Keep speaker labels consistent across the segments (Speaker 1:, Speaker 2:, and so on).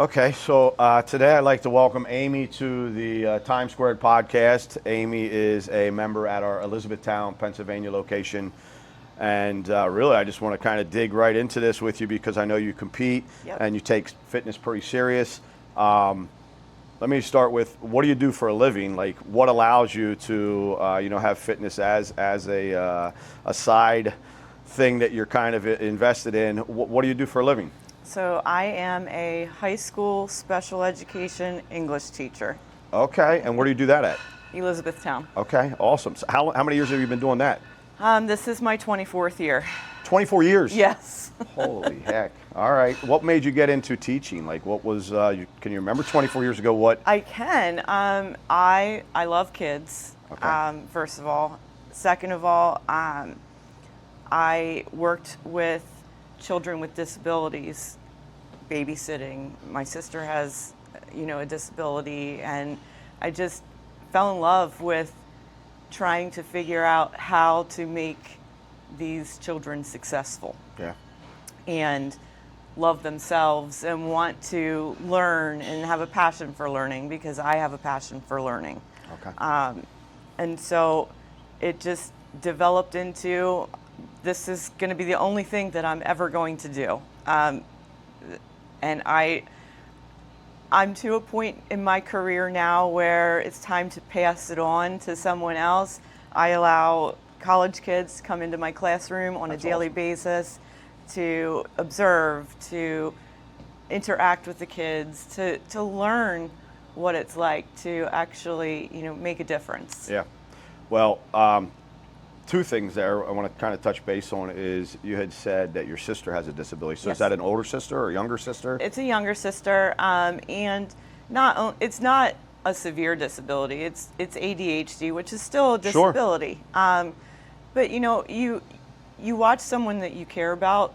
Speaker 1: Okay, so today I'd like to welcome Amy to the Times Squared podcast. Amy is a member at our Elizabethtown, Pennsylvania location. And really, I just want to kind of dig right into this with you because I know you compete and you take fitness pretty serious. Let me start with, what do you do for a living? Like, what allows you to, have fitness as a side thing that you're kind of invested in? What do you do for a living?
Speaker 2: So I am a high school special education English teacher.
Speaker 1: Okay, and where do you do that at?
Speaker 2: Elizabethtown.
Speaker 1: Okay, awesome. So how many years have you been doing that?
Speaker 2: This is my 24th year.
Speaker 1: 24 years?
Speaker 2: Yes.
Speaker 1: Holy heck. All right. What made you get into teaching? Like, what was, can you remember 24 years ago what?
Speaker 2: I can. I love kids,
Speaker 1: Okay.
Speaker 2: first of all. Second of all, I worked with children with disabilities, babysitting. My sister has, a disability, and I just fell in love with trying to figure out how to make these children successful.
Speaker 1: Yeah.
Speaker 2: And love themselves and want to learn and have a passion for learning, because I have a passion for learning.
Speaker 1: Okay.
Speaker 2: And so it just developed into, this is going to be the only thing that I'm ever going to do. And I'm to a point in my career now where it's time to pass it on to someone else. I allow college kids to come into my classroom on
Speaker 1: That's
Speaker 2: a daily
Speaker 1: awesome.
Speaker 2: basis to observe, to interact with the kids, to learn what it's like to actually, make a difference.
Speaker 1: Yeah. Well, two things there I want to kind of touch base on is you had said that your sister has a disability. So
Speaker 2: Yes.
Speaker 1: Is that an older sister or a younger sister?
Speaker 2: It's a younger sister, and it's not a severe disability. It's ADHD, which is still a disability. Sure. But you watch someone that you care about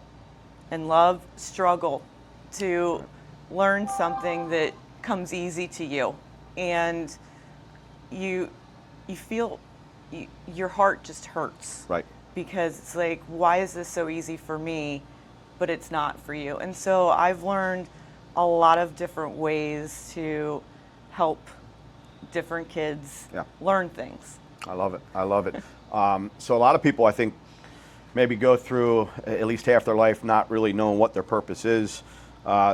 Speaker 2: and love struggle to learn something that comes easy to you, and you feel your heart just hurts.
Speaker 1: Right.
Speaker 2: Because it's like, why is this so easy for me, but it's not for you? And so I've learned a lot of different ways to help different kids learn things.
Speaker 1: I love it. I love it. So a lot of people, I think, maybe go through at least half their life not really knowing what their purpose is.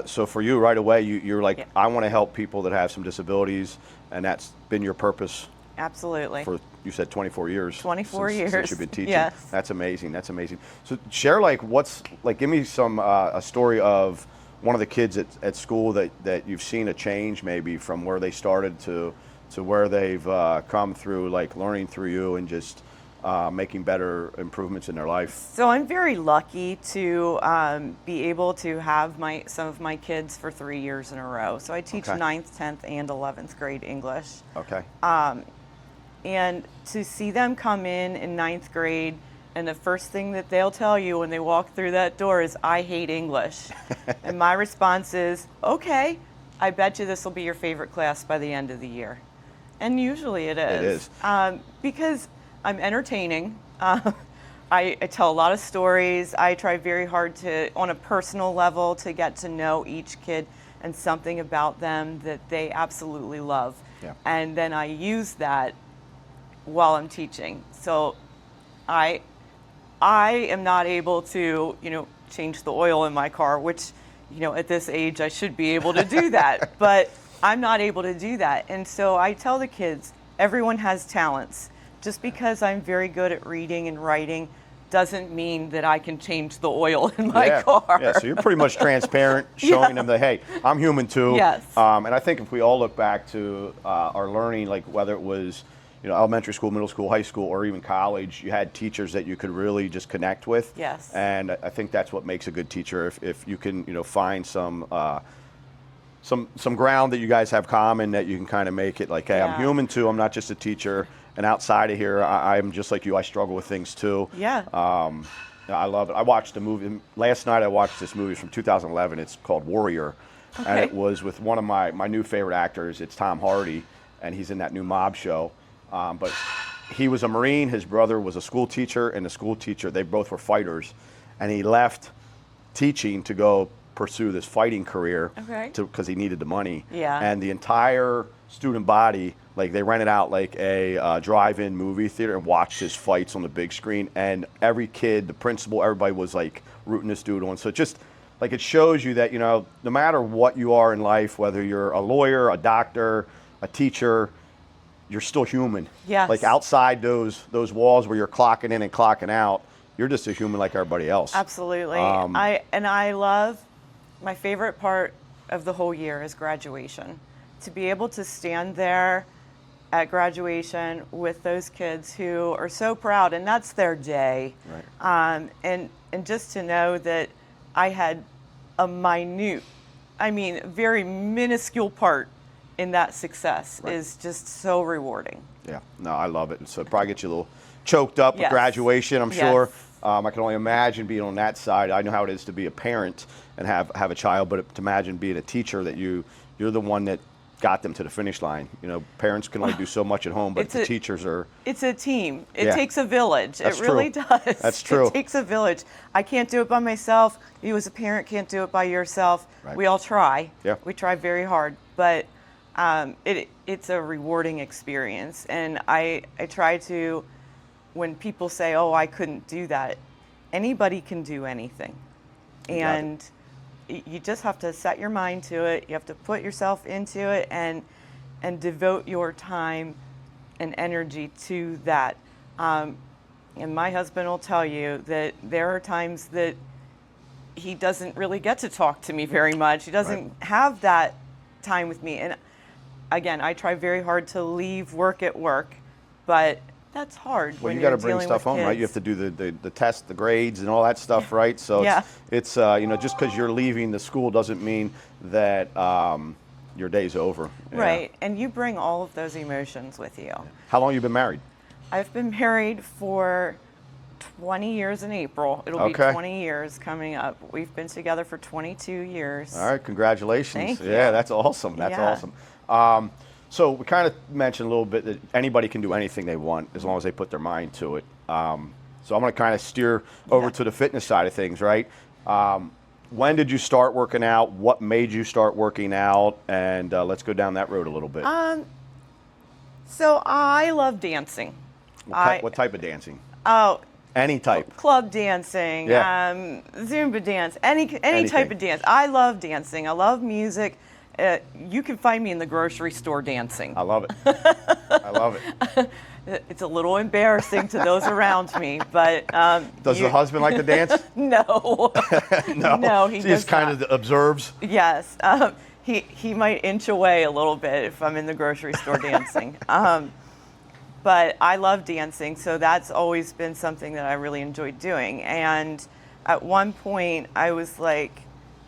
Speaker 1: So for you, right away, you're like, I want to help people that have some disabilities, and that's been your purpose.
Speaker 2: Absolutely.
Speaker 1: For, you said 24 years.
Speaker 2: 24 years.
Speaker 1: Since you've been teaching.
Speaker 2: Yes.
Speaker 1: That's amazing. That's amazing. So share give me some, a story of one of the kids at school that you've seen a change maybe from where they started to where they've come through, like learning through you and just making better improvements in their life.
Speaker 2: So I'm very lucky to be able to have some of my kids for 3 years in a row. So I teach 9th, 10th, and 11th grade English.
Speaker 1: Okay.
Speaker 2: And to see them come in 9th grade, and the first thing that they'll tell you when they walk through that door is, I hate English. And my response is, okay, I bet you this will be your favorite class by the end of the year. And usually it is.
Speaker 1: It is.
Speaker 2: Because I'm entertaining. I tell a lot of stories. I try very hard on a personal level, to get to know each kid and something about them that they absolutely love.
Speaker 1: Yeah.
Speaker 2: And then I use that while I'm teaching. So I am not able to, change the oil in my car, which, at this age I should be able to do that, but I'm not able to do that. And so I tell the kids, everyone has talents. Just because I'm very good at reading and writing doesn't mean that I can change the oil in my car.
Speaker 1: Yeah, so you're pretty much transparent, showing them that, hey, I'm human too.
Speaker 2: Yes.
Speaker 1: And I think if we all look back to our learning, like whether it was, elementary school, middle school, high school, or even college, you had teachers that you could really just connect with.
Speaker 2: Yes.
Speaker 1: And I think that's what makes a good teacher, if you can, find some ground that you guys have common, that you can kind of make it like, hey, I'm human too. I'm not just a teacher. And outside of here, I'm just like you. I struggle with things too.
Speaker 2: Yeah.
Speaker 1: I love it. I watched a movie last night. I watched this movie from 2011. It's called Warrior, and it was with one of my new favorite actors. It's Tom Hardy, and he's in that new mob show. But he was a Marine. His brother was a school teacher, and the school teacher, they both were fighters, and he left teaching to go pursue this fighting career
Speaker 2: Okay.
Speaker 1: because he needed the money.
Speaker 2: Yeah.
Speaker 1: And the entire student body, like they rented out like a drive-in movie theater and watched his fights on the big screen. And every kid, the principal, everybody was like rooting this dude on. So it just like it shows you that, you know, no matter what you are in life, whether you're a lawyer, a doctor, a teacher, you're still human.
Speaker 2: Yes.
Speaker 1: Like outside those walls where you're clocking in and clocking out, you're just a human like everybody else.
Speaker 2: Absolutely. I love, my favorite part of the whole year is graduation. To be able to stand there at graduation with those kids who are so proud, and that's their day.
Speaker 1: Right.
Speaker 2: And just to know that I had a very minuscule part in that success
Speaker 1: Right.
Speaker 2: is just so rewarding.
Speaker 1: Yeah, no, I love it. So it probably gets you a little choked up
Speaker 2: Yes.
Speaker 1: with graduation, I'm
Speaker 2: Yes.
Speaker 1: sure. I can only imagine being on that side. I know how it is to be a parent and have a child, but to imagine being a teacher that you're the one that got them to the finish line. You know, parents can only do so much at home, but the teachers are.
Speaker 2: It's a team. It
Speaker 1: Yeah.
Speaker 2: takes a village.
Speaker 1: That's
Speaker 2: it really
Speaker 1: true.
Speaker 2: does.
Speaker 1: That's true.
Speaker 2: It takes a village. I can't do it by myself. You as a parent can't do it by yourself.
Speaker 1: Right.
Speaker 2: We all try.
Speaker 1: Yeah.
Speaker 2: We try very hard, but it's a rewarding experience. And I try to, when people say, "Oh, I couldn't do that," anybody can do anything, and you just have to set your mind to it. You have to put yourself into it and devote your time and energy to that. And my husband will tell you that there are times that he doesn't really get to talk to me very much. He doesn't
Speaker 1: Right.
Speaker 2: have that time with me. And again, I try very hard to leave work at work, but that's hard.
Speaker 1: Well,
Speaker 2: when
Speaker 1: you got to
Speaker 2: you're
Speaker 1: bring
Speaker 2: dealing
Speaker 1: stuff
Speaker 2: with
Speaker 1: home, right? You have to do the test, the grades, and all that stuff, right? So
Speaker 2: Yeah.
Speaker 1: it's you know, just because you're leaving the school doesn't mean that your day's over. Yeah.
Speaker 2: Right, and you bring all of those emotions with you.
Speaker 1: How long have you been married?
Speaker 2: I've been married for 20 years in April. It'll
Speaker 1: Okay.
Speaker 2: be 20 years coming up. We've been together for 22 years.
Speaker 1: All right, congratulations.
Speaker 2: Thank you.
Speaker 1: Yeah, that's awesome. That's
Speaker 2: Yeah.
Speaker 1: awesome. So we kind of mentioned a little bit that anybody can do anything they want as long as they put their mind to it. So I'm going to kind of steer over to the fitness side of things, right? When did you start working out? What made you start working out? And let's go down that road a little bit.
Speaker 2: So I love dancing.
Speaker 1: What type of dancing?
Speaker 2: Oh,
Speaker 1: Any type.
Speaker 2: club dancing,
Speaker 1: Yeah.
Speaker 2: Zumba dance, any
Speaker 1: Anything.
Speaker 2: type of dance. I love dancing. I love music. You can find me in the grocery store dancing.
Speaker 1: I love it. I love it.
Speaker 2: It's a little embarrassing to those around me, but
Speaker 1: Does the husband like to dance?
Speaker 2: No,
Speaker 1: No.
Speaker 2: no, he
Speaker 1: He
Speaker 2: does
Speaker 1: just kind of observes.
Speaker 2: Yes, he might inch away a little bit if I'm in the grocery store dancing. But I love dancing, so that's always been something that I really enjoyed doing. And at one point, I was like,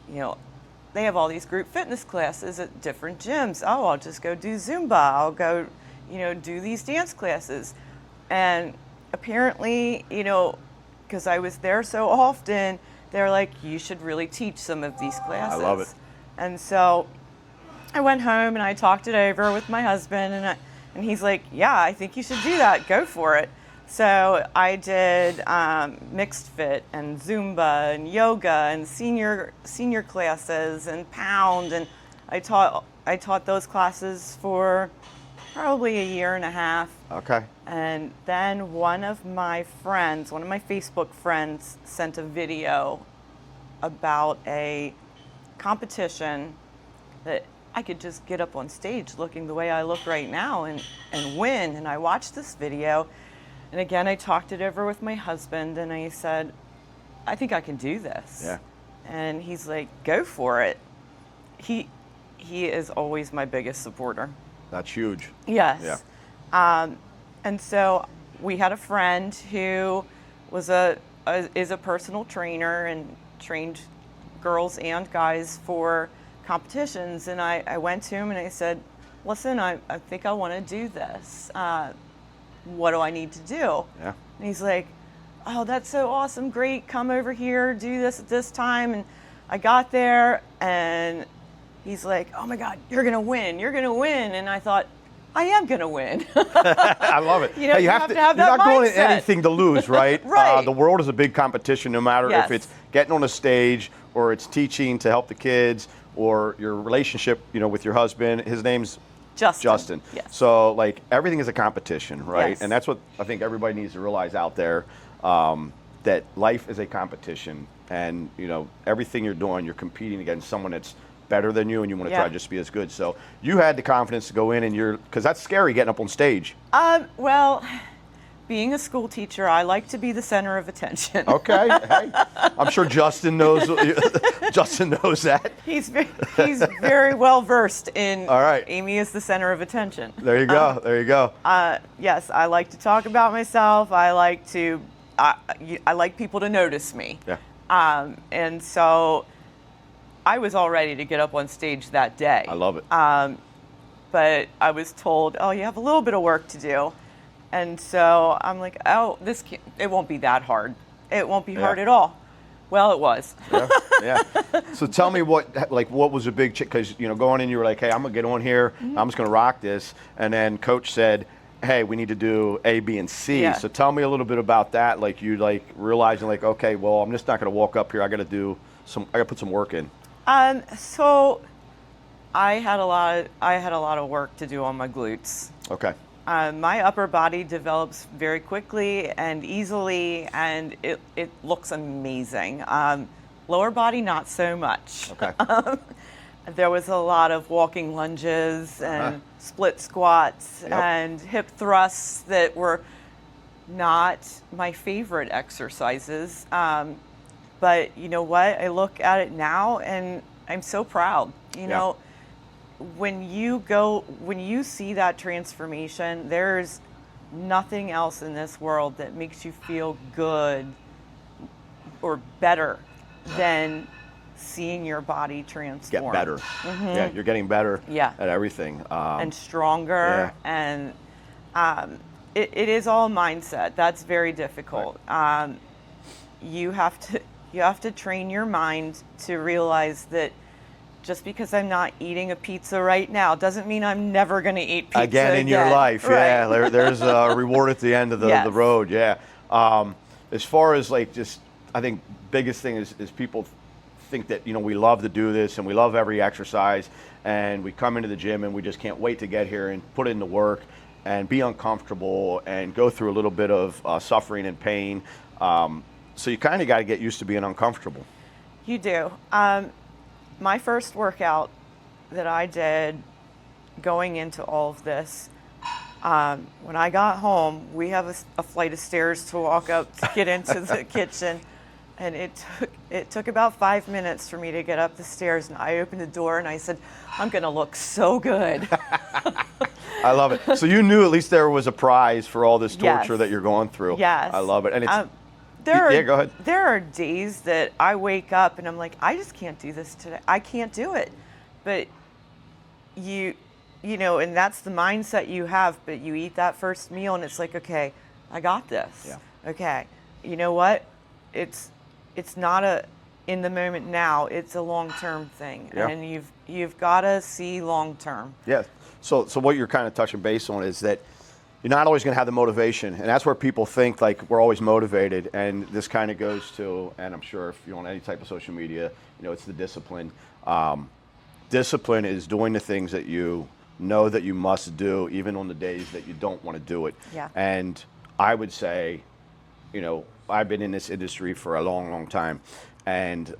Speaker 2: you know, they have all these group fitness classes at different gyms. Oh, I'll just go do Zumba. I'll go, you know, do these dance classes. And apparently, you know, because I was there so often, they're like, you should really teach some of these classes.
Speaker 1: I love it.
Speaker 2: And so I went home and I talked it over with my husband, and he's like, yeah, I think you should do that. Go for it. So I did mixed fit and Zumba and yoga and senior classes and pound, and I taught those classes for probably a year and a half.
Speaker 1: Okay.
Speaker 2: And then one of my Facebook friends, sent a video about a competition that I could just get up on stage looking the way I look right now and win. And I watched this video, and again, I talked it over with my husband, and I said, I think I can do this.
Speaker 1: Yeah.
Speaker 2: And he's like, go for it. He is always my biggest supporter.
Speaker 1: That's huge.
Speaker 2: Yes.
Speaker 1: Yeah.
Speaker 2: And so we had a friend who is a personal trainer and trained girls and guys for competitions. And I went to him and I said, listen, I think I want to do this. What do I need to do?
Speaker 1: Yeah.
Speaker 2: And he's like, oh, that's so awesome. Great. Come over here, do this at this time. And I got there and he's like, oh my God, you're going to win. You're going to win. And I thought, I am going to win.
Speaker 1: I love it.
Speaker 2: You know, you have to have
Speaker 1: you're
Speaker 2: that
Speaker 1: not going
Speaker 2: mindset.
Speaker 1: anything to lose, right?
Speaker 2: Right.
Speaker 1: The world is a big competition, no matter
Speaker 2: Yes.
Speaker 1: if it's getting on a stage or it's teaching to help the kids or your relationship, with your husband. His name's Justin.
Speaker 2: Yes.
Speaker 1: So, like, everything is a competition, right?
Speaker 2: Yes.
Speaker 1: And that's what I think everybody needs to realize out there, that life is a competition. And, everything you're doing, you're competing against someone that's better than you, and you want to try to just be as good. So you had the confidence to go in, and because that's scary getting up on stage.
Speaker 2: Well, being a school teacher, I like to be the center of attention.
Speaker 1: Okay. Hey, I'm sure Justin knows. Justin knows that.
Speaker 2: He's very well versed in.
Speaker 1: All right.
Speaker 2: Amy is the center of attention.
Speaker 1: There you go. There you go.
Speaker 2: Yes, I like to talk about myself. I like people to notice me.
Speaker 1: Yeah.
Speaker 2: And so I was all ready to get up on stage that day.
Speaker 1: I love it.
Speaker 2: But I was told, oh, you have a little bit of work to do. And so I'm like, oh, it won't be that hard. It won't be hard at all. Well, it was.
Speaker 1: Yeah. So tell me what was a big because going in, you were like, hey, I'm gonna get on here.
Speaker 2: Mm-hmm.
Speaker 1: I'm just gonna rock this. And then coach said, hey, we need to do A, B, and C.
Speaker 2: Yeah.
Speaker 1: So tell me a little bit about that. Like you realizing okay, well, I'm just not gonna walk up here. I gotta put some work in.
Speaker 2: So I had a lot of work to do on my glutes.
Speaker 1: Okay.
Speaker 2: My upper body develops very quickly and easily, and it looks amazing. Lower body, not so much.
Speaker 1: Okay.
Speaker 2: There was a lot of walking lunges and split squats and hip thrusts that were not my favorite exercises. But you know what? I look at it now and I'm so proud. You know, when you see that transformation, there's nothing else in this world that makes you feel good or better than seeing your body transform.
Speaker 1: Get better.
Speaker 2: Mm-hmm.
Speaker 1: Yeah, you're getting better at everything.
Speaker 2: And stronger. And it is all mindset. That's very difficult.
Speaker 1: Right.
Speaker 2: You have to train your mind to realize that just because I'm not eating a pizza right now doesn't mean I'm never going to eat pizza
Speaker 1: again in your life.
Speaker 2: Right.
Speaker 1: Yeah, there's a reward at the end of the road. Yeah. As far as I think biggest thing is people think that we love to do this and we love every exercise and we come into the gym and we just can't wait to get here and put in the work and be uncomfortable and go through a little bit of suffering and pain. So you kind of got to get used to being uncomfortable.
Speaker 2: You do. My first workout that I did going into all of this, when I got home, we have a flight of stairs to walk up to get into the kitchen. And it took about 5 minutes for me to get up the stairs. And I opened the door and I said, I'm going to look so good.
Speaker 1: I love it. So you knew at least there was a prize for all this torture that you're going through.
Speaker 2: Yes.
Speaker 1: I love it. And it's go ahead.
Speaker 2: There are days that I wake up and I'm like, I just can't do this today. I can't do it. But you know, and that's the mindset you have. But you eat that first meal and it's like, okay, I got this.
Speaker 1: Yeah.
Speaker 2: Okay, you know what? It's not a in the moment now. It's a long-term thing, and you've got to see long-term.
Speaker 1: Yeah. So what you're kind of touching base on is that you're not always going to have the motivation, and that's where people think we're always motivated. And this kind of goes to, and I'm sure if you're on any type of social media, it's the discipline. Discipline is doing the things that you know that you must do, even on the days that you don't want to do it.
Speaker 2: Yeah.
Speaker 1: And I would say, I've been in this industry for a long, long time, and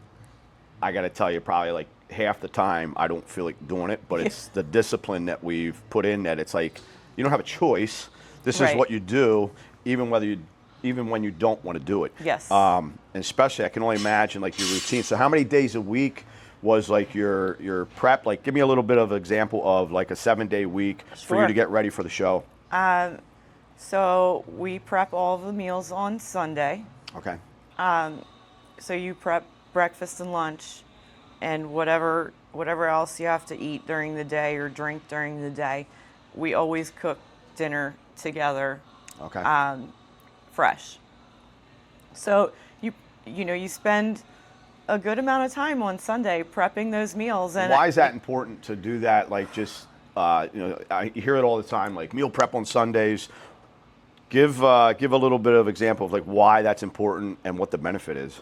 Speaker 1: I got to tell you, probably half the time I don't feel like doing it, but it's the discipline that we've put in that it's like you don't have a choice. This is what you do, even when you don't want to do it.
Speaker 2: Yes.
Speaker 1: And especially, I can only imagine your routine. So, how many days a week was your prep? Give me a little bit of an example of a 7-day week for you to get ready for the show.
Speaker 2: So we prep all of the meals on Sunday.
Speaker 1: Okay.
Speaker 2: So you prep breakfast and lunch and whatever else you have to eat during the day or drink during the day. We always cook dinner together.
Speaker 1: Okay.
Speaker 2: Fresh. So you spend a good amount of time on Sunday prepping those meals. And
Speaker 1: why is that important to do that? I hear it all the time, like meal prep on Sundays. Give a little bit of example of like why that's important and what the benefit is.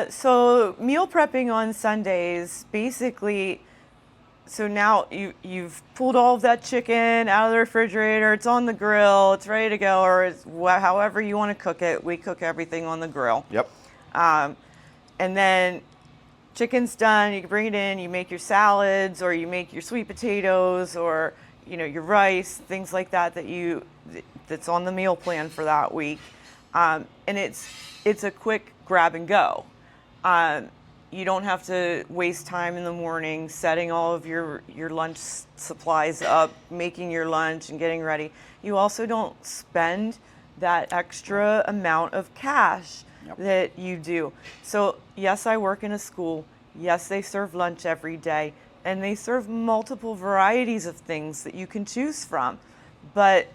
Speaker 2: So meal prepping on Sundays, basically, so now you've pulled all of that chicken out of the refrigerator, it's on the grill, it's ready to go, or it's however you want to cook it. We cook everything on the grill.
Speaker 1: Yep.
Speaker 2: And then chicken's done, you can bring it in, you make your salads, or you make your sweet potatoes, or your rice, things like that that's on the meal plan for that week. And it's a quick grab and go. You don't have to waste time in the morning setting all of your lunch supplies up, making your lunch and getting ready. You also don't spend that extra amount of cash that you do. So yes, I work in a school. Yes, they serve lunch every day, and they serve multiple varieties of things that you can choose from. But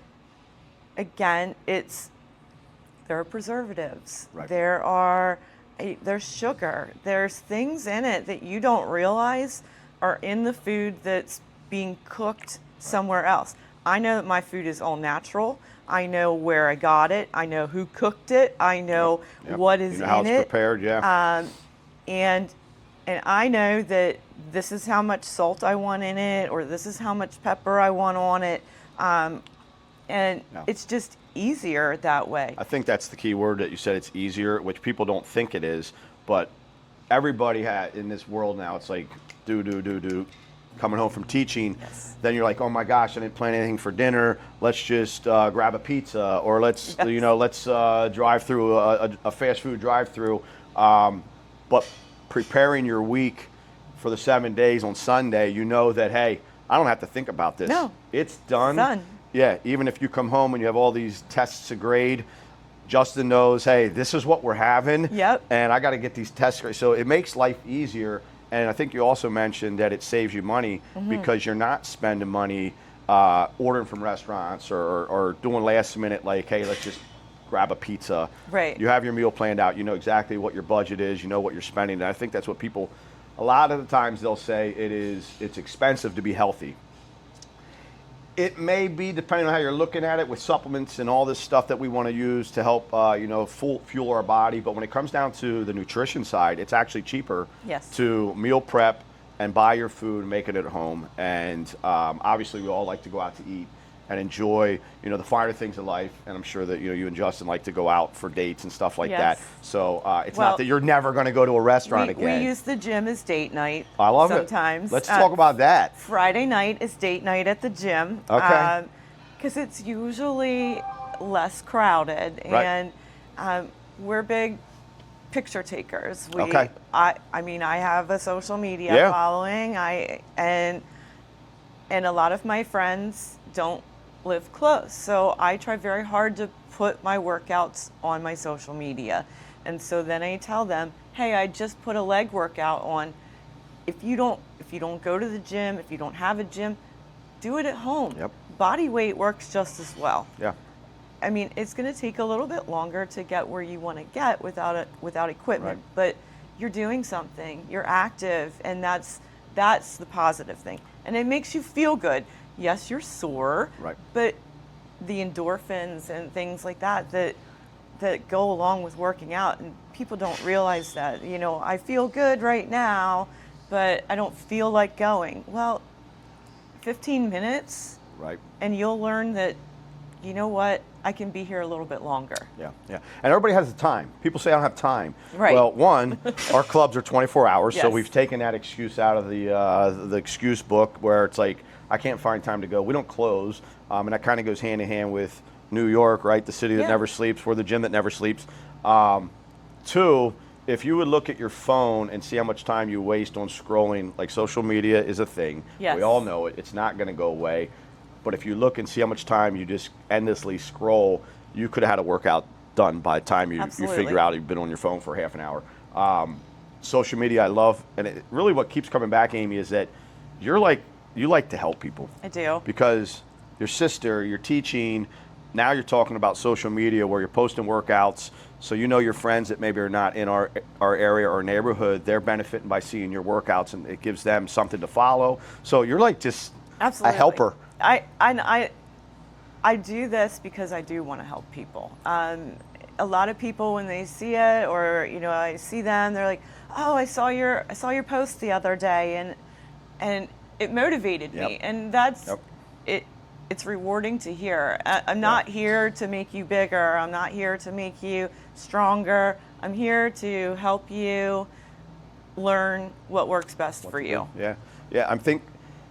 Speaker 2: again, there are preservatives.
Speaker 1: Right.
Speaker 2: There's sugar. There's things in it that you don't realize are in the food that's being cooked somewhere else. I know that my food is all natural. I know where I got it. I know who cooked it. I know what is in it.
Speaker 1: How it's prepared, yeah.
Speaker 2: And I know that this is how much salt I want in it, or this is how much pepper I want on it. It's just easier that way.
Speaker 1: I think that's the key word that you said, it's easier, which people don't think it is, but everybody in this world now, it's like do. Coming home from teaching, then you're like, oh my gosh, I didn't plan anything for dinner. Let's just grab a pizza, or let's drive through a fast food drive-through. But preparing your week for the 7 days on Sunday, you know that, hey, I don't have to think about this.
Speaker 2: No,
Speaker 1: it's done.
Speaker 2: It's done.
Speaker 1: Yeah, even if you come home and you have all these tests to grade, Justin knows, hey, this is what we're having.
Speaker 2: Yep.
Speaker 1: And I got to get these tests graded. So it makes life easier. And I think you also mentioned that it saves you money because you're not spending money ordering from restaurants or doing last minute, like, hey, let's just grab a pizza.
Speaker 2: Right.
Speaker 1: You have your meal planned out. You know exactly what your budget is. You know what you're spending. And I think that's what people, a lot of the times they'll say it's expensive to be healthy. It may be, depending on how you're looking at it, with supplements and all this stuff that we want to use to help, fuel our body. But when it comes down to the nutrition side, it's actually cheaper to meal prep and buy your food and make it at home. And obviously, we all like to go out to eat and enjoy, the finer things in life. And I'm sure that you and Justin like to go out for dates and stuff like that. So it's not that you're never going to go to a restaurant again.
Speaker 2: We use the gym as date night.
Speaker 1: I love
Speaker 2: sometimes.
Speaker 1: It. Let's talk about that.
Speaker 2: Friday night is date night at the gym.
Speaker 1: Okay.
Speaker 2: Because it's usually less crowded, and we're big picture takers. I have a social media following. And a lot of my friends don't live close, so I try very hard to put my workouts on my social media. And so then I tell them, hey, I just put a leg workout on. If you don't go to the gym, if you don't have a gym, do it at home. Body weight works just as well. I mean, it's going to take a little bit longer to get where you want to get without equipment, but you're doing something, you're active, and that's the positive thing. And it makes you feel good. Yes, you're sore, but the endorphins and things like that go along with working out, and people don't realize that. I feel good right now, but I don't feel like going. Well, 15 minutes, and you'll learn that, you know what, I can be here a little bit longer.
Speaker 1: Yeah. And everybody has the time. People say I don't have time.
Speaker 2: Right.
Speaker 1: Well, one, our clubs are 24 hours, so
Speaker 2: Yes.
Speaker 1: we've taken that excuse out of the excuse book where it's like, I can't find time to go. We don't close, and that kind of goes hand in hand with New York, right? The city that never sleeps. We're the gym that never sleeps. Two, if you would look at your phone and see how much time you waste on scrolling, like social media is a thing.
Speaker 2: Yes.
Speaker 1: We all know it. It's not going to go away. But if you look and see how much time you just endlessly scroll, you could have had a workout done by the time you figure out you've been on your phone for half an hour. Social media I love, and really what keeps coming back, Amy, is that you like to help people.
Speaker 2: I do.
Speaker 1: Because your sister, you're teaching, now you're talking about social media where you're posting workouts, so your friends that maybe are not in our area or neighborhood, they're benefiting by seeing your workouts, and it gives them something to follow. So you're like just
Speaker 2: Absolutely.
Speaker 1: a helper.
Speaker 2: I do this because I do want to help people. A lot of people, when they see it, or I see them, they're like, "Oh, I saw your post the other day, and it motivated me." And that's it. It's rewarding to hear. I'm not here to make you bigger. I'm not here to make you stronger. I'm here to help you learn what works best for you.
Speaker 1: Yeah. I think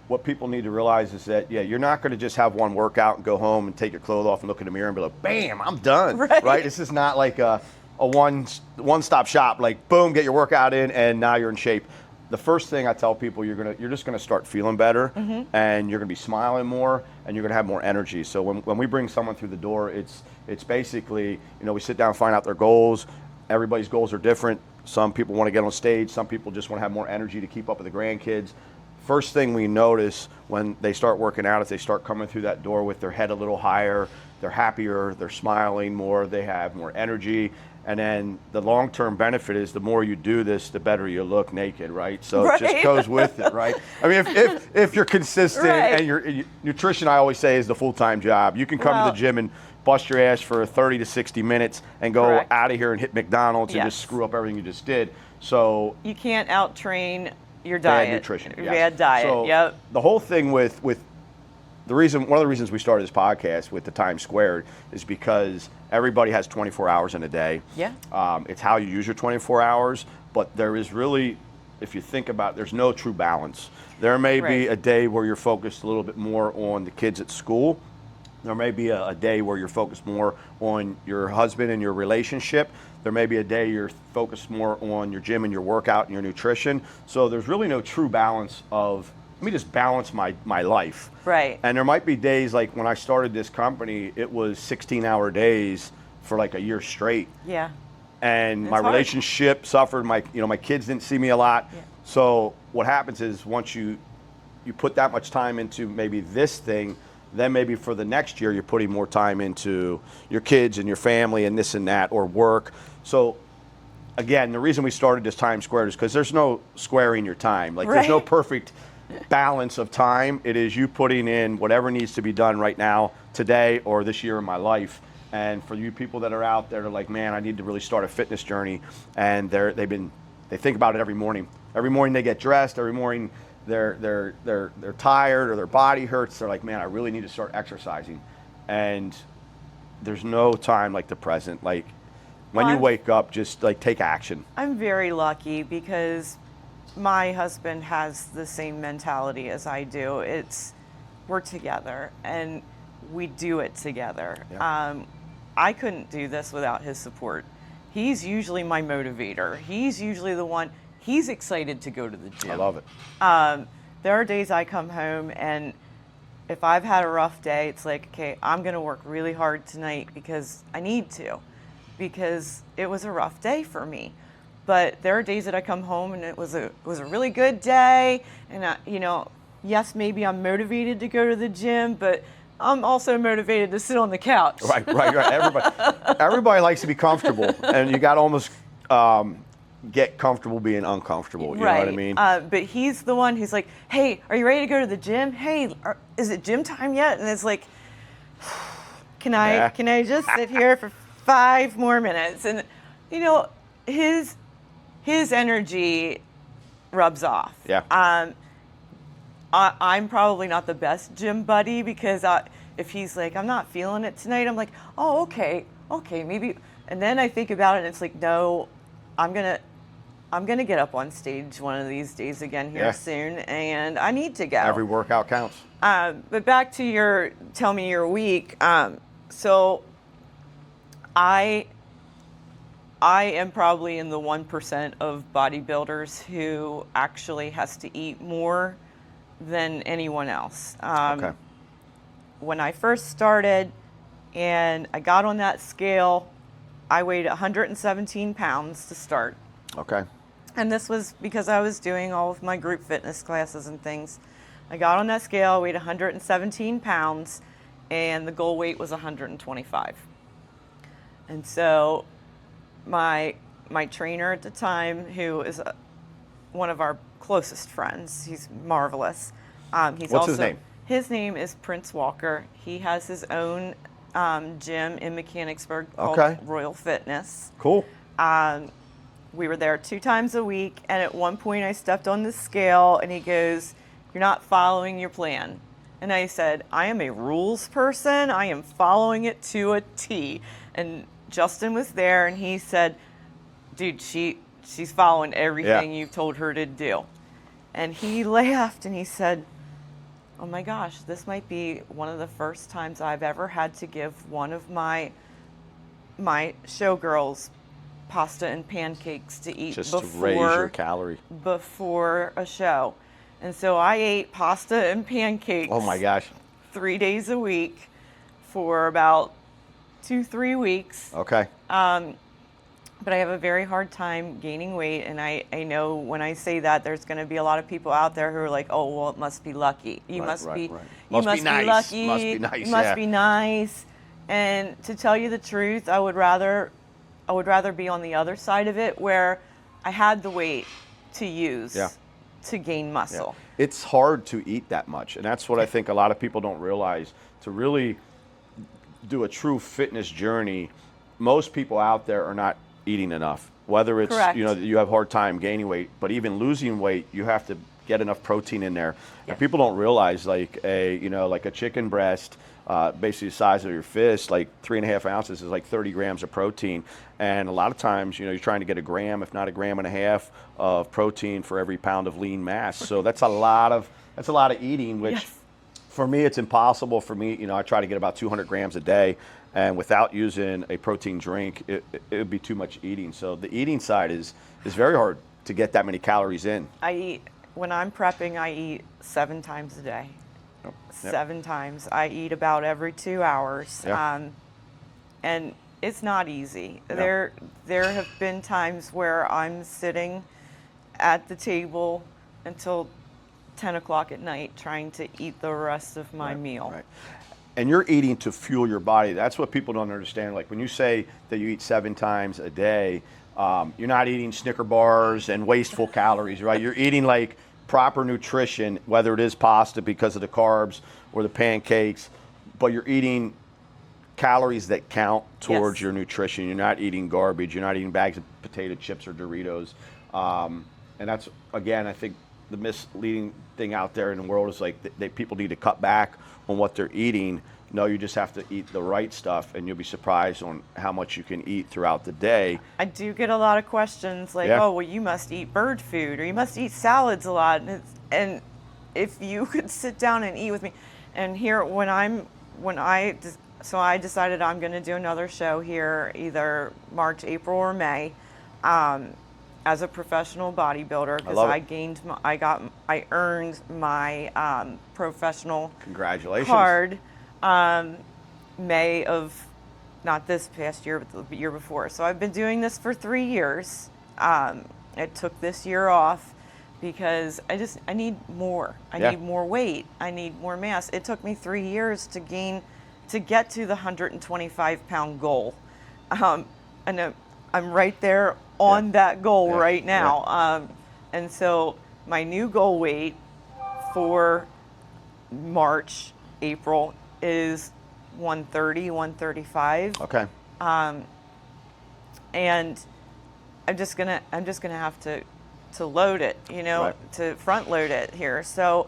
Speaker 1: what people need to realize is that, you're not going to just have one workout and go home and take your clothes off and look in the mirror and be like, bam, I'm done. Right? This is not like a one-stop shop. Like, boom, get your workout in, and now you're in shape. The first thing I tell people, you're just going to start feeling better, and you're going to be smiling more, and you're going to have more energy. So when we bring someone through the door, it's basically, we sit down and find out their goals. Everybody's goals are different. Some people want to get on stage. Some people just want to have more energy to keep up with the grandkids. First thing we notice when they start working out is they start coming through that door with their head a little higher. They're happier. They're smiling more. They have more energy. And then the long-term benefit is the more you do this, the better you look naked, right? So it just goes with it, right? I mean, if you're consistent, and your nutrition, I always say, is the full-time job. You can come to the gym and bust your ass for 30 to 60 minutes and go out of here and hit McDonald's and just screw up everything you just did. So
Speaker 2: you can't out-train your diet.
Speaker 1: Bad nutrition.
Speaker 2: Bad diet.
Speaker 1: So the whole thing with one of the reasons we started this podcast with the Time Squared is because everybody has 24 hours in a day. It's how you use your 24 hours, but there is really, if you think about it, there's no true balance. There may be a day where you're focused a little bit more on the kids at school. There may be a day where you're focused more on your husband and your relationship. There may be a day you're focused more on your gym and your workout and your nutrition. So there's really no true balance of, let me just balance my life. And there might be days, like when I started this company, it was 16-hour days for like a year straight. And my relationship suffered. My kids didn't see me a lot. So what happens is once you put that much time into maybe this thing, then maybe for the next year you're putting more time into your kids and your family and this and that, or work. So again, the reason we started this Time Squared is because there's no squaring your time. Like there's no perfect balance of time. It is you putting in whatever needs to be done right now, today, or this year in my life. And for you people that are out there, they're like, man, I need to really start a fitness journey. And they think about it every morning. Every morning they get dressed. Every morning they're tired or their body hurts. They're like, man, I really need to start exercising. And there's no time like the present. Like when you wake up, just like take action.
Speaker 2: I'm very lucky because my husband has the same mentality as I do. We're together and we do it together. I couldn't do this without his support. He's usually my motivator. He's usually the one. He's excited to go to the gym.
Speaker 1: I love it.
Speaker 2: There are days I come home and if I've had a rough day, it's like, okay, I'm going to work really hard tonight because I need to, because it was a rough day for me. But there are days that I come home and it was a really good day, and yes, maybe I'm motivated to go to the gym, but I'm also motivated to sit on the couch.
Speaker 1: Right. Everybody likes to be comfortable, and you got to almost get comfortable being uncomfortable. You know what I mean?
Speaker 2: But he's the one who's like, hey, are you ready to go to the gym? Hey, is it gym time yet? And it's like, can I just sit here for 5 more minutes? And his energy rubs off. I'm probably not the best gym buddy because if he's like, I'm not feeling it tonight, I'm like, oh, okay, maybe. And then I think about it and it's like, no, I'm gonna get up on stage one of these days again here soon, and I need to go.
Speaker 1: Every workout counts.
Speaker 2: But back to tell me your week. So I am probably in the 1% of bodybuilders who actually has to eat more than anyone else. When I first started and I got on that scale, I weighed 117 pounds to start. And this was because I was doing all of my group fitness classes and things. I got on that scale, I weighed 117 pounds, and the goal weight was 125. And so my trainer at the time, who is one of our closest friends, he's marvelous.
Speaker 1: What's his name?
Speaker 2: His name is Prince Walker. He has his own gym in Mechanicsburg called Royal Fitness.
Speaker 1: Cool.
Speaker 2: We were there 2 times a week, and at one point I stepped on the scale, and he goes, "You're not following your plan." And I said, "I am a rules person. I am following it to a T." And Justin was there, and he said, "Dude, she's following everything you've told her to do." And he laughed, and he said, "Oh my gosh, this might be one of the first times I've ever had to give one of my showgirls pasta and pancakes to eat
Speaker 1: just to raise your calorie
Speaker 2: before a show." And so I ate pasta and pancakes.
Speaker 1: Oh my gosh.
Speaker 2: 3 days a week for about 2-3 weeks.
Speaker 1: Okay.
Speaker 2: But I have a very hard time gaining weight, and I know when I say that, there's going to be a lot of people out there who are like, "Oh, well, it must be lucky. You must be
Speaker 1: nice.
Speaker 2: lucky.
Speaker 1: Must be nice.
Speaker 2: You must be nice." And to tell you the truth, I would rather be on the other side of it, where I had the weight to use to gain muscle.
Speaker 1: Yeah. It's hard to eat that much, and that's what I think a lot of people don't realize. To really do a true fitness journey, most people out there are not eating enough. Whether it's you have a hard time gaining weight, but even losing weight, you have to get enough protein in there. And people don't realize, like a chicken breast, basically the size of your fist, like 3.5 ounces is like 30 grams of protein. And a lot of times, you're trying to get a gram, if not a gram and a half, of protein for every pound of lean mass. So that's a lot of eating, which for me, it's impossible for me. I try to get about 200 grams a day. And without using a protein drink, it would be too much eating. So the eating side is very hard to get that many calories in.
Speaker 2: When I'm prepping, I eat 7 times a day.
Speaker 1: Yep.
Speaker 2: 7 times. I eat about every 2 hours.
Speaker 1: Yep.
Speaker 2: And it's not easy.
Speaker 1: Yep.
Speaker 2: There have been times where I'm sitting at the table until 10 o'clock at night trying to eat the rest of my meal.
Speaker 1: Right. And you're eating to fuel your body. That's what people don't understand. Like when you say that you eat 7 times a day, you're not eating Snicker bars and wasteful calories, right? You're eating like proper nutrition, whether it is pasta because of the carbs or the pancakes, but you're eating calories that count towards your nutrition. You're not eating garbage. You're not eating bags of potato chips or Doritos. And that's, again, I think the misleading thing out there in the world is like people need to cut back on what they're eating. No, you just have to eat the right stuff, and you'll be surprised on how much you can eat throughout the day.
Speaker 2: I do get a lot of questions like, "Oh, well, you must eat bird food, or you must eat salads a lot." And if you could sit down and eat with me, and here I decided I'm going to do another show here, either March, April, or May, as a professional bodybuilder, because I earned my professional card. May of, not this past year, but the year before. So I've been doing this for 3 years. I took this year off because I need more. I need more weight. I need more mass. It took me 3 years to get to the 125-pound goal. And I'm right there on that goal right now. And so my new goal weight for March, April is 130, 135.
Speaker 1: Okay.
Speaker 2: And I'm just gonna have to load it, to front load it here. So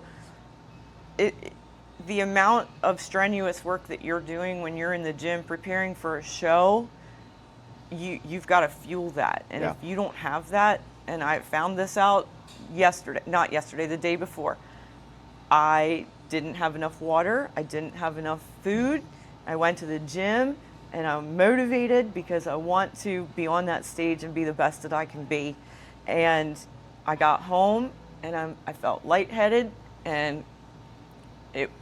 Speaker 2: the amount of strenuous work that you're doing when you're in the gym preparing for a show, you've got to fuel that. And if you don't have that, and I found this out the day before, I didn't have enough water, I didn't have enough food. I went to the gym and I'm motivated because I want to be on that stage and be the best that I can be. And I got home and I felt lightheaded, and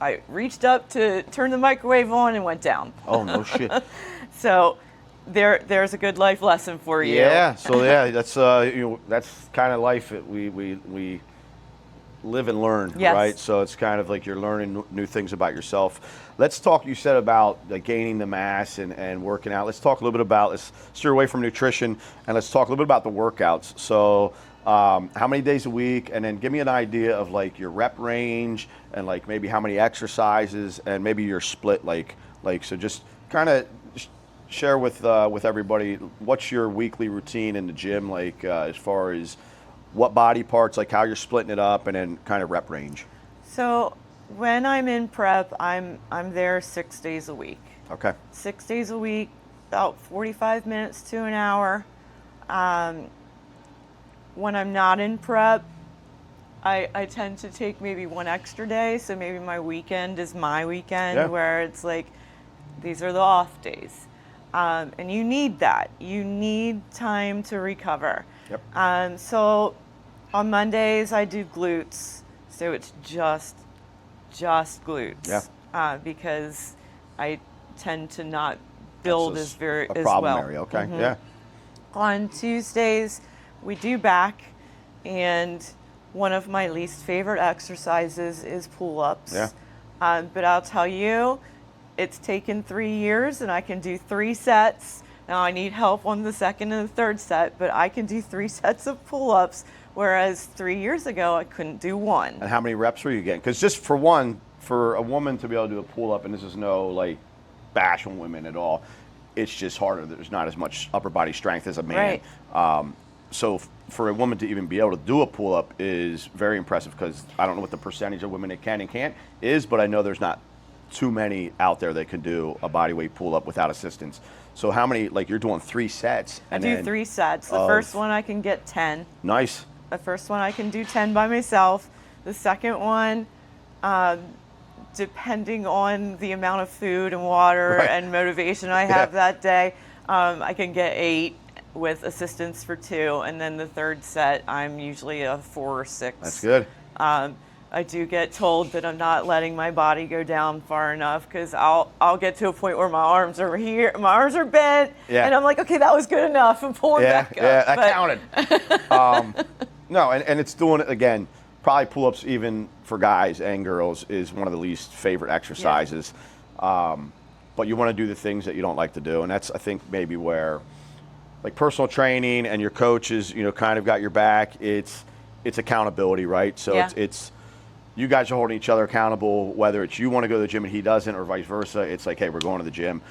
Speaker 2: I reached up to turn the microwave on and went down.
Speaker 1: Oh, no shit.
Speaker 2: So there's a good life lesson for you.
Speaker 1: Yeah. So that's that's kind of life that we live and learn, right? So it's kind of like you're learning new things about yourself. Let's talk, you said about gaining the mass and working out. Let's talk a little bit about, let's steer away from nutrition, and let's talk a little bit about the workouts. So How many days a week? And then give me an idea of like your rep range and like maybe how many exercises and maybe your split. So just kind of share with everybody what's your weekly routine in the gym, like as far as what body parts, like how you're splitting it up, and then kind of rep range.
Speaker 2: So when I'm in prep, I'm there 6 days a week.
Speaker 1: Okay.
Speaker 2: 6 days a week, about 45 minutes to an hour. When I'm not in prep, I tend to take maybe one extra day. So maybe my weekend is my weekend, where it's like, these are the off days. And you need that. You need time to recover.
Speaker 1: Yep.
Speaker 2: So on Mondays, I do glutes. So it's just glutes.
Speaker 1: Yeah.
Speaker 2: Because I tend to not build as
Speaker 1: problem
Speaker 2: well.
Speaker 1: area. Okay. Yeah.
Speaker 2: On Tuesdays, we do back, and one of my least favorite exercises is pull-ups.
Speaker 1: Yeah.
Speaker 2: But I'll tell you, it's taken 3 years, and I can do 3 sets. Now I need help on the second and the third set, but I can do 3 sets of pull-ups, whereas 3 years ago I couldn't do 1.
Speaker 1: And how many reps were you getting? Because just for a woman to be able to do a pull-up, and this is no like bash on women at all, it's just harder. There's not as much upper body strength as a man.
Speaker 2: Right.
Speaker 1: So for a woman to even be able to do a pull-up is very impressive, because I don't know what the percentage of women that can and can't is, but I know there's not too many out there that can do a bodyweight pull-up without assistance. So how many, like you're doing 3 sets?
Speaker 2: I do 3 sets. The first one I can get 10.
Speaker 1: Nice.
Speaker 2: The first one I can do 10 by myself. The second one, depending on the amount of food and water and motivation I have that day, I can get 8 with assistance for 2. And then the third set, I'm usually a 4 or 6.
Speaker 1: That's good.
Speaker 2: I do get told that I'm not letting my body go down far enough, because I'll get to a point where my arms are here, my arms are bent, and I'm like, okay, that was good enough, and pulling back up.
Speaker 1: Yeah, that counted. No, and it's doing it again. Probably pull-ups, even for guys and girls, is one of the least favorite exercises. But you want to do the things that you don't like to do, and that's, I think, maybe where, like, personal training and your coaches, kind of got your back. It's accountability, right? So it's you guys are holding each other accountable, whether it's you want to go to the gym and he doesn't, or vice versa. It's like, hey, we're going to the gym.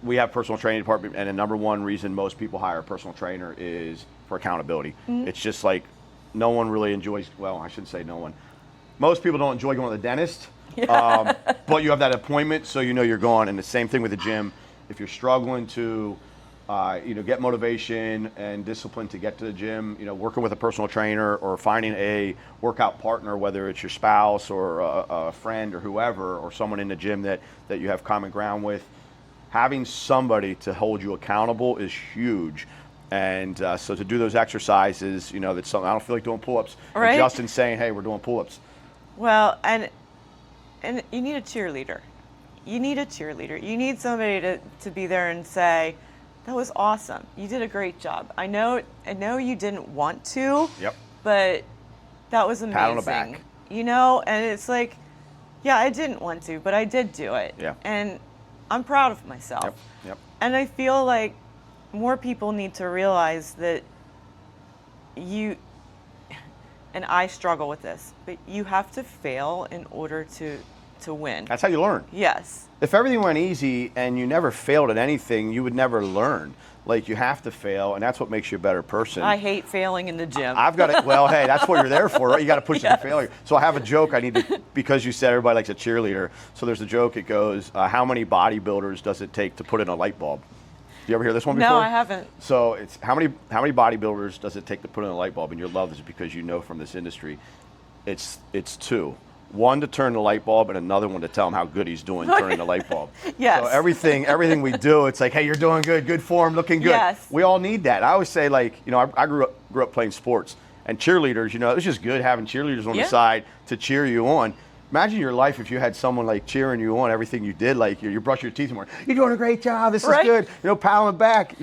Speaker 1: We have personal training department, and the number one reason most people hire a personal trainer is for accountability. Mm-hmm. It's just like no one really enjoys, well, I shouldn't say no one. Most people don't enjoy going to the dentist, but you have that appointment, so you're going. And the same thing with the gym. If you're struggling to get motivation and discipline to get to the gym, working with a personal trainer or finding a workout partner, whether it's your spouse or a friend or whoever, or someone in the gym that you have common ground with, having somebody to hold you accountable is huge. And so to do those exercises, that's something. I don't feel like doing pull-ups.
Speaker 2: Right.
Speaker 1: And Justin's saying, hey, we're doing pull-ups.
Speaker 2: Well, and you need a cheerleader. You need somebody to be there and say, that was awesome. You did a great job. I know you didn't want to, but that was amazing.
Speaker 1: Pat on the back.
Speaker 2: And it's like, yeah, I didn't want to, but I did do it.
Speaker 1: Yeah.
Speaker 2: And I'm proud of myself.
Speaker 1: Yep.
Speaker 2: And I feel like more people need to realize that and I struggle with this, but you have to fail in order to win.
Speaker 1: That's how you learn.
Speaker 2: Yes.
Speaker 1: If everything went easy and you never failed at anything, you would never learn. Like, you have to fail, and that's what makes you a better person.
Speaker 2: I hate failing in the gym.
Speaker 1: I've got it. Well, hey, that's what you're there for, right? You got to push it to failure. So I have a joke I need to, because you said everybody likes a cheerleader. So there's a joke. It goes, how many bodybuilders does it take to put in a light bulb? Do you ever hear this one before?
Speaker 2: No, I haven't.
Speaker 1: So it's how many bodybuilders does it take to put in a light bulb? And you'll love this because from this industry. It's 2. One to turn the light bulb, and another one to tell him how good he's doing turning the light bulb.
Speaker 2: Yes.
Speaker 1: So everything we do, it's like, hey, you're doing good form, looking good.
Speaker 2: Yes.
Speaker 1: We all need that. I always say, like, I grew up playing sports, and cheerleaders, it was just good having cheerleaders on the side to cheer you on. Imagine your life if you had someone like cheering you on everything you did, like you brush your teeth more. You're doing a great job. This is good. Pat on the back.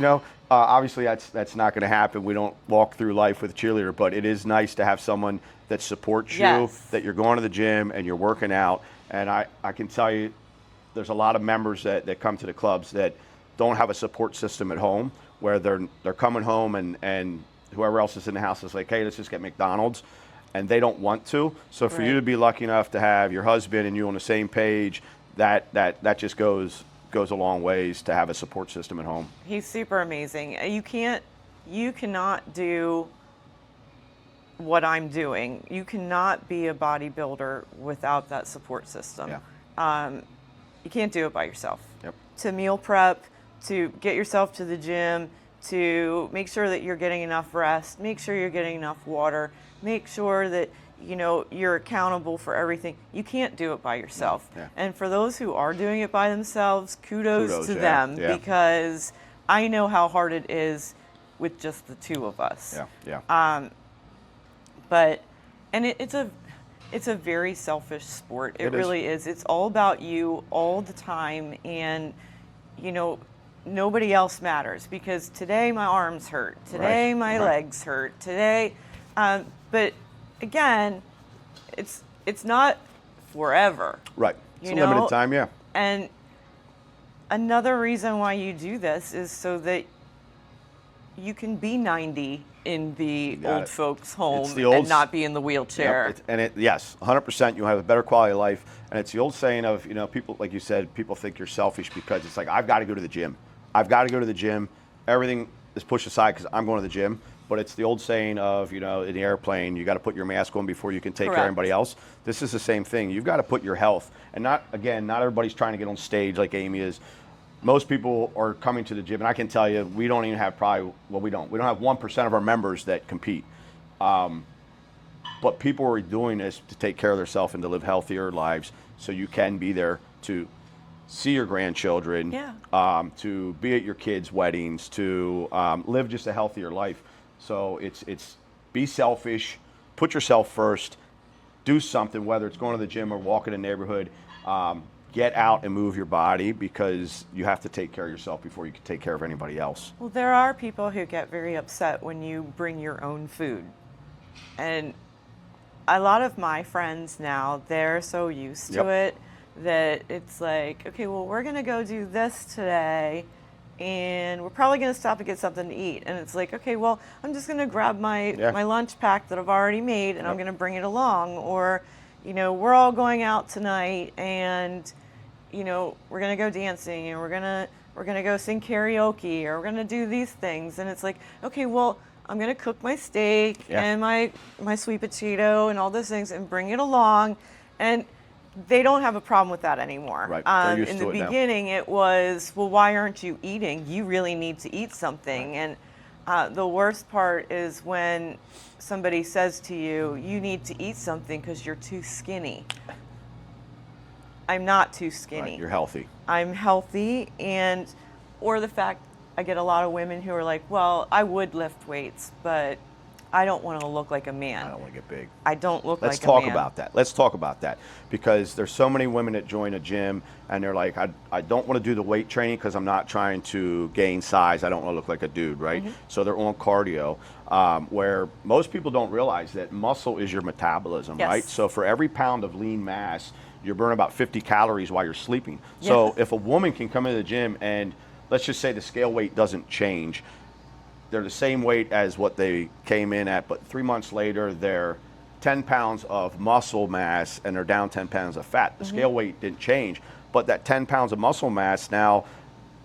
Speaker 1: Obviously that's not going to happen. We don't walk through life with a cheerleader, but it is nice to have someone that supports you, that you're going to the gym and you're working out. And I can tell you, there's a lot of members that come to the clubs that don't have a support system at home, where they're coming home and whoever else is in the house is like, hey, let's just get McDonald's, and they don't want to. So for you to be lucky enough to have your husband and you on the same page, that just goes a long ways to have a support system at home.
Speaker 2: He's super amazing. You cannot do what I'm doing. You cannot be a bodybuilder without that support system.
Speaker 1: Yeah.
Speaker 2: You can't do it by yourself.
Speaker 1: Yep.
Speaker 2: To meal prep, to get yourself to the gym, to make sure that you're getting enough rest, make sure you're getting enough water, make sure that you're accountable for everything. You can't do it by yourself.
Speaker 1: Yeah.
Speaker 2: And for those who are doing it by themselves, kudos to
Speaker 1: yeah,
Speaker 2: them,
Speaker 1: yeah.
Speaker 2: because I know how hard it is with just the two of us.
Speaker 1: Yeah.
Speaker 2: It's a very selfish sport. It really is. It's all about you all the time, and nobody else matters, because today my arms hurt, today my legs hurt, today, but again, it's not forever.
Speaker 1: Right. It's a limited time, yeah.
Speaker 2: And another reason why you do this is so that you can be 90 in the old folks' home and not be in the wheelchair.
Speaker 1: Yep. Yes, 100%. You'll have a better quality of life. And it's the old saying of, people, like you said, people think you're selfish because it's like, I've got to go to the gym. I've got to go to the gym. Everything is pushed aside because I'm going to the gym. But it's the old saying of, in the airplane, you got to put your mask on before you can take care of anybody else. This is the same thing. You've got to put your health. And not everybody's trying to get on stage like Amy is. Most people are coming to the gym, and I can tell you, we don't even have we don't have 1% of our members that compete. But people are doing this to take care of themselves and to live healthier lives, so you can be there to see your grandchildren, to be at your kids' weddings, to live just a healthier life. So it's be selfish, put yourself first, do something, whether it's going to the gym or walking in the neighborhood. Get out and move your body, because you have to take care of yourself before you can take care of anybody else.
Speaker 2: Well, there are people who get very upset when you bring your own food. And a lot of my friends now, they're so used to it that it's like, okay, well, we're going to go do this today, and we're probably going to stop and get something to eat. And it's like, okay, well, I'm just going to grab my lunch pack that I've already made, and I'm going to bring it along. Or, we're all going out tonight, and we're gonna go dancing, and we're gonna go sing karaoke, or we're gonna do these things. And it's like, okay, well, I'm gonna cook my steak and my sweet potato and all those things and bring it along. And they don't have a problem with that anymore.
Speaker 1: Right. They're used
Speaker 2: in
Speaker 1: to
Speaker 2: the
Speaker 1: it
Speaker 2: beginning, it was, well, why aren't you eating? You really need to eat something.
Speaker 1: Right.
Speaker 2: And the worst part is when somebody says to you, you need to eat something because you're too skinny. I'm not too skinny.
Speaker 1: Right, you're healthy.
Speaker 2: I'm healthy, or the fact I get a lot of women who are like, well, I would lift weights, but I don't want to look like a man.
Speaker 1: I don't want to get big.
Speaker 2: I don't look like a man.
Speaker 1: Let's talk about that. Let's talk about that, because there's so many women that join a gym and they're like, I don't want to do the weight training because I'm not trying to gain size. I don't want to look like a dude, right? Mm-hmm. So they're on cardio, where most people don't realize that muscle is your metabolism, right? So for every pound of lean mass, you're burning about 50 calories while you're sleeping. So if a woman can come into the gym and let's just say the scale weight doesn't change, they're the same weight as what they came in at, but 3 months later, they're 10 pounds of muscle mass and they're down 10 pounds of fat. The scale weight didn't change, but that 10 pounds of muscle mass now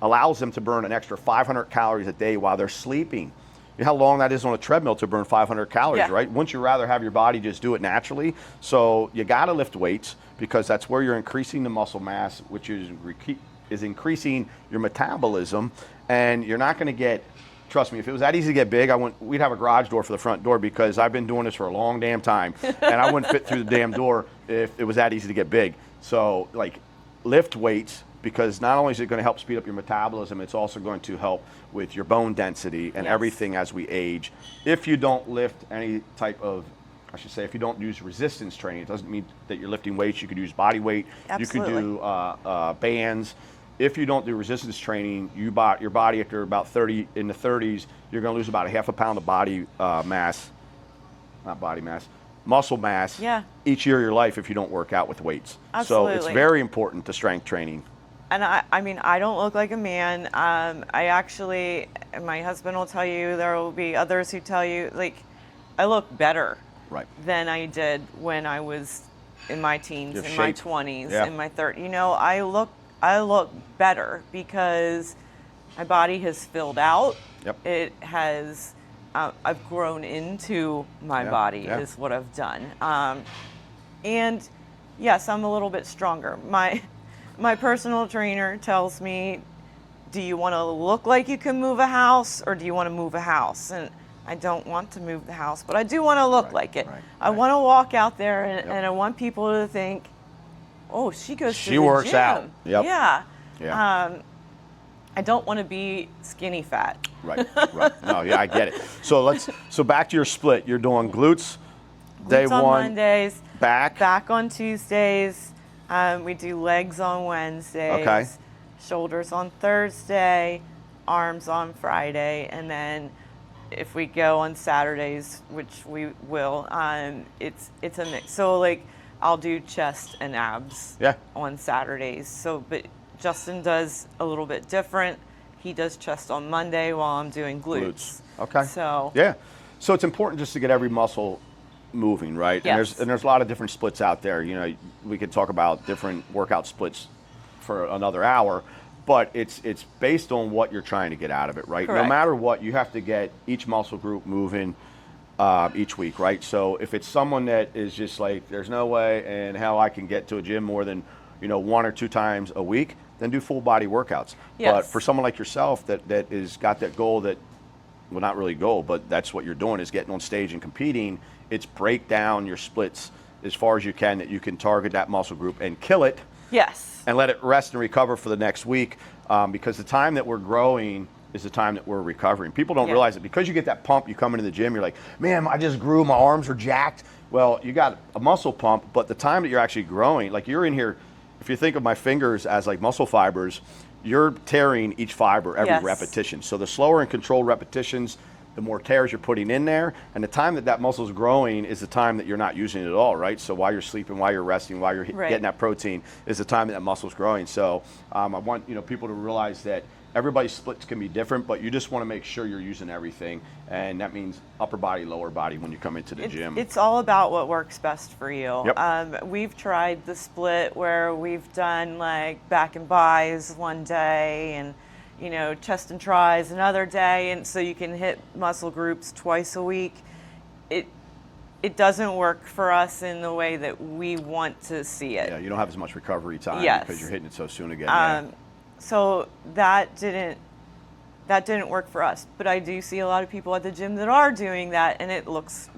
Speaker 1: allows them to burn an extra 500 calories a day while they're sleeping. You know how long that is on a treadmill to burn 500 calories, right? Wouldn't you rather have your body just do it naturally? So you got to lift weights, because that's where you're increasing the muscle mass, which is increasing your metabolism. And you're not going to get, trust me, if it was that easy to get big, we'd have a garage door for the front door, because I've been doing this for a long damn time, and I wouldn't fit through the damn door if it was that easy to get big. So lift weights, because not only is it going to help speed up your metabolism, it's also going to help with your bone density and everything as we age. If you don't lift any type of, if you don't use resistance training, it doesn't mean that you're lifting weights. You could use body weight.
Speaker 2: Absolutely.
Speaker 1: You could do bands. If you don't do resistance training, your body after about 30, in the 30s, you're going to lose about a half a pound of body mass, not body mass, muscle mass each year of your life if you don't work out with weights.
Speaker 2: Absolutely.
Speaker 1: So it's very important to strength training.
Speaker 2: and I mean, I don't look like a man. I actually, my husband will tell you, there will be others who tell you, like, I look better
Speaker 1: Right.
Speaker 2: than I did when I was in my teens,
Speaker 1: Your
Speaker 2: in my
Speaker 1: shape.
Speaker 2: 20s,
Speaker 1: Yeah.
Speaker 2: in my 30s. You know, I look better because my body has filled out.
Speaker 1: Yep.
Speaker 2: It has, I've grown into my body is what I've done. And yes, I'm a little bit stronger. My personal trainer tells me, do you want to look like you can move a house, or do you want to move a house? And I don't want to move the house, but I do want to look like it. I want to walk out there, and I want people to think, oh, she goes to the gym.
Speaker 1: She works out. Yep.
Speaker 2: Yeah.
Speaker 1: Yeah.
Speaker 2: I don't want to be skinny fat.
Speaker 1: Right. No, yeah, I get it. So back to your split. You're doing glutes, day
Speaker 2: Glutes on
Speaker 1: one,
Speaker 2: Mondays,
Speaker 1: back
Speaker 2: on Tuesdays. We do legs on Wednesdays.
Speaker 1: Okay.
Speaker 2: Shoulders on Thursday, arms on Friday, and then if we go on Saturdays, which we will, it's a mix. So like I'll do chest and abs on Saturdays. So, but Justin does a little bit different. He does chest on Monday while I'm doing glutes.
Speaker 1: Okay.
Speaker 2: So
Speaker 1: so it's important just to get every muscle moving, right?
Speaker 2: Yes.
Speaker 1: And there's a lot of different splits out there. You know, we could talk about different workout splits for another hour, but it's based on what you're trying to get out of it, right?
Speaker 2: Correct.
Speaker 1: No matter what, you have to get each muscle group moving each week, right? So if it's someone that is just like, there's no way in hell I can get to a gym more than, you know, 1 or 2 times a week, then do full body workouts.
Speaker 2: Yes.
Speaker 1: But for someone like yourself that is got that goal that, well, not really goal, but that's what you're doing, is getting on stage and competing, it's break down your splits as far as you can, that you can target that muscle group and kill it.
Speaker 2: Yes.
Speaker 1: And let it rest and recover for the next week, because the time that we're growing is the time that we're recovering. People don't realize it. Because you get that pump, you come into the gym, you're like, man, I just grew, my arms are jacked. Well, you got a muscle pump, but the time that you're actually growing, like you're in here, if you think of my fingers as like muscle fibers, you're tearing each fiber every repetition. So the slower and controlled repetitions, the more tears you're putting in there, and the time that muscle's growing is the time that you're not using it at all, right? So while you're sleeping, while you're resting, while you're getting that protein, is the time that muscle's growing. So I want people to realize that everybody's splits can be different, but you just want to make sure you're using everything, and that means upper body, lower body when you come into the gym.
Speaker 2: It's all about what works best for you.
Speaker 1: Yep.
Speaker 2: We've tried the split where we've done like back and buys one day, and you know, chest and tries another day, and so you can hit muscle groups twice a week. It doesn't work for us in the way that we want to see it.
Speaker 1: Yeah, you don't have as much recovery time because you're hitting it so soon again.
Speaker 2: So that didn't work for us. But I do see a lot of people at the gym that are doing that, and it looks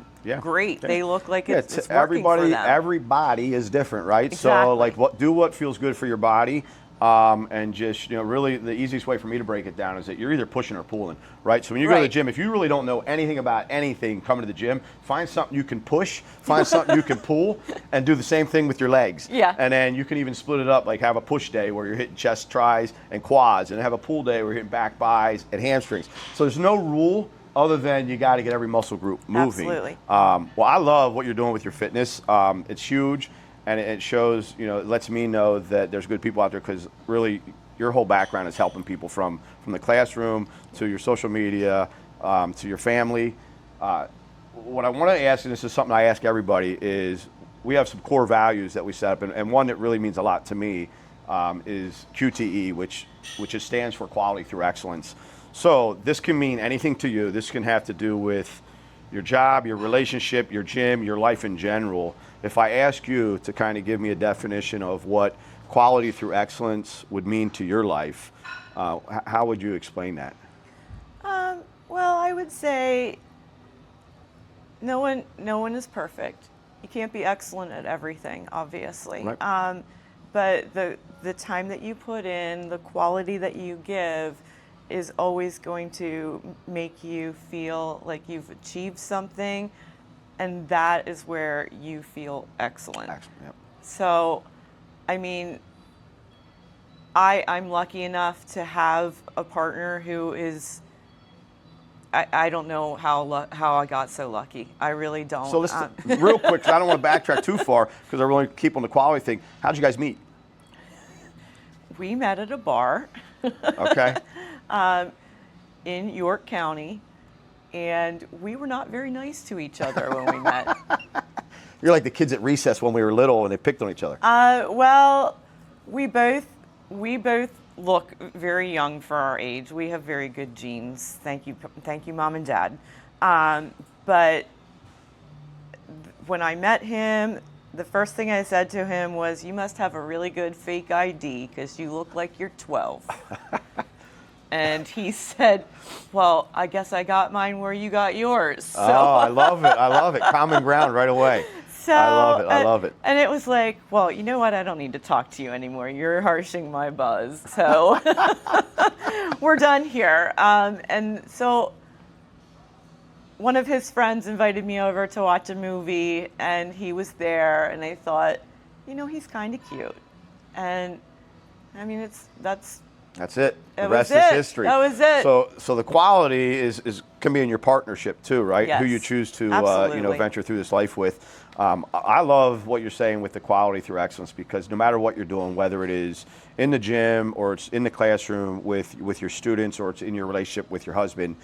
Speaker 2: great. They look like it's working for them.
Speaker 1: Everybody is different, right?
Speaker 2: Exactly.
Speaker 1: So like, do what feels good for your body. And just, really the easiest way for me to break it down is that you're either pushing or pulling, right? So when you go to the gym, if you really don't know anything about anything coming to the gym, find something you can push, find something you can pull, and do the same thing with your legs.
Speaker 2: Yeah.
Speaker 1: And then you can even split it up, like have a push day where you're hitting chest, tries, and quads, and have a pull day where you're hitting back, bis, and hamstrings. So there's no rule other than you got to get every muscle group moving.
Speaker 2: Absolutely.
Speaker 1: Well, I love what you're doing with your fitness. It's huge. And it shows, it lets me know that there's good people out there, because really your whole background is helping people from the classroom to your social media to your family. What I want to ask, and this is something I ask everybody, is we have some core values that we set up, and one that really means a lot to me is QTE, which stands for quality through excellence. So this can mean anything to you. This can have to do with your job, your relationship, your gym, your life in general. If I ask you to kind of give me a definition of what quality through excellence would mean to your life, how would you explain that?
Speaker 2: Well, I would say no one is perfect. You can't be excellent at everything, obviously.
Speaker 1: Right.
Speaker 2: But the time that you put in, the quality that you give, is always going to make you feel like you've achieved something, and that is where you feel excellent.
Speaker 1: Yep.
Speaker 2: So, I mean, I'm lucky enough to have a partner who is, I don't know how I got so lucky. I really don't.
Speaker 1: So let's, real quick, 'cause I don't want to backtrack too far, because I really keep on the quality thing. How did you guys meet?
Speaker 2: We met at a bar.
Speaker 1: Okay.
Speaker 2: In York County, and we were not very nice to each other when we met.
Speaker 1: You're like the kids at recess when we were little and they picked on each other.
Speaker 2: Well, we both look very young for our age. We have very good genes. Thank you, Mom and Dad. But when I met him, the first thing I said to him was, "You must have a really good fake ID because you look like you're 12." And he said, "Well, I guess I got mine where you got yours." So.
Speaker 1: Oh, I love it. I love it. Common ground right away.
Speaker 2: So,
Speaker 1: I love it. I love it.
Speaker 2: And it was like, well, you know what? I don't need to talk to you anymore. You're harshing my buzz. So we're done here. And so one of his friends invited me over to watch a movie, and he was there, and I thought, he's kind of cute. And I mean, that's it.
Speaker 1: The rest is history.
Speaker 2: That was it.
Speaker 1: So the quality is can be in your partnership too, right?
Speaker 2: Yes.
Speaker 1: Who you choose to
Speaker 2: Absolutely.
Speaker 1: venture through this life with. I love what you're saying with the quality through excellence, because no matter what you're doing, whether it is in the gym or it's in the classroom with your students or it's in your relationship with your husband,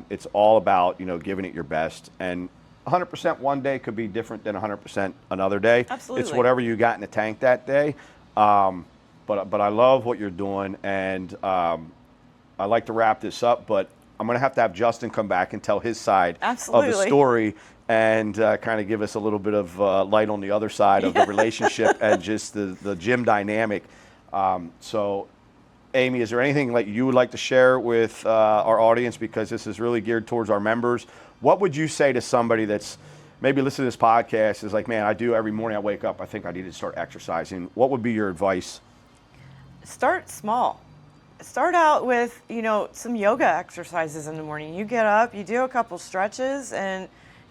Speaker 1: it's all about giving it your best. And 100% one day could be different than 100% another day.
Speaker 2: Absolutely.
Speaker 1: It's whatever you got in the tank that day. But I love what you're doing, and I like to wrap this up, but I'm going to have Justin come back and tell his side of the story and kind of give us a little bit of light on the other side of the relationship and just the gym dynamic. So, Amy, is there anything like you would like to share with our audience, because this is really geared towards our members? What would you say to somebody that's maybe listening to this podcast is like, man, I do every morning I wake up, I think I need to start exercising. What would be your advice?
Speaker 2: Start small. Start out with, some yoga exercises in the morning. You get up, you do a couple stretches, and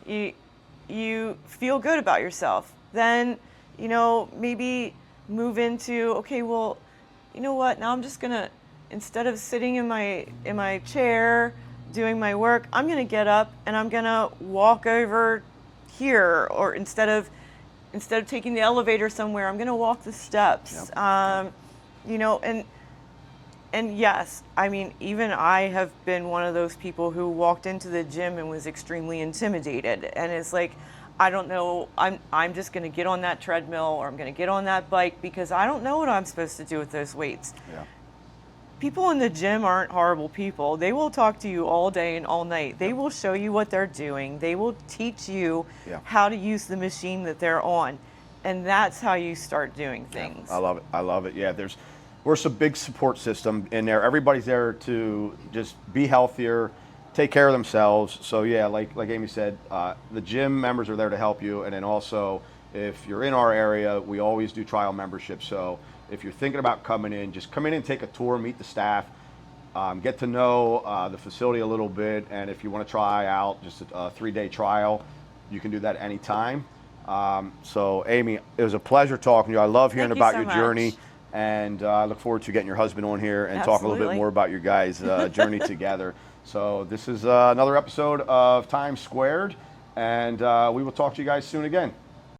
Speaker 2: you feel good about yourself. Then, maybe move into, okay, well, you know what? Now I'm just gonna, instead of sitting in my chair doing my work, I'm gonna get up and I'm gonna walk over here, or instead of taking the elevator somewhere, I'm gonna walk the steps.
Speaker 1: Yep.
Speaker 2: And yes, I mean, even I have been one of those people who walked into the gym and was extremely intimidated. And it's like, I don't know, I'm just going to get on that treadmill, or I'm going to get on that bike, because I don't know what I'm supposed to do with those weights.
Speaker 1: Yeah.
Speaker 2: People in the gym aren't horrible people. They will talk to you all day and all night. They will show you what they're doing. They will teach you how to use the machine that they're on. And that's how you start doing things.
Speaker 1: Yeah, I love it. I love it. Yeah, we're a big support system in there. Everybody's there to just be healthier, take care of themselves. So yeah, like Amy said, the gym members are there to help you. And then also, if you're in our area, we always do trial membership. So if you're thinking about coming in, just come in and take a tour, meet the staff, get to know the facility a little bit. And if you want to try out just a 3-day trial, you can do that anytime. So Amy, it was a pleasure talking to you. I love hearing about your journey. And I look forward to getting your husband on here and talking a little bit more about your guys' journey together. So this is another episode of Time Squared, and we will talk to you guys soon again.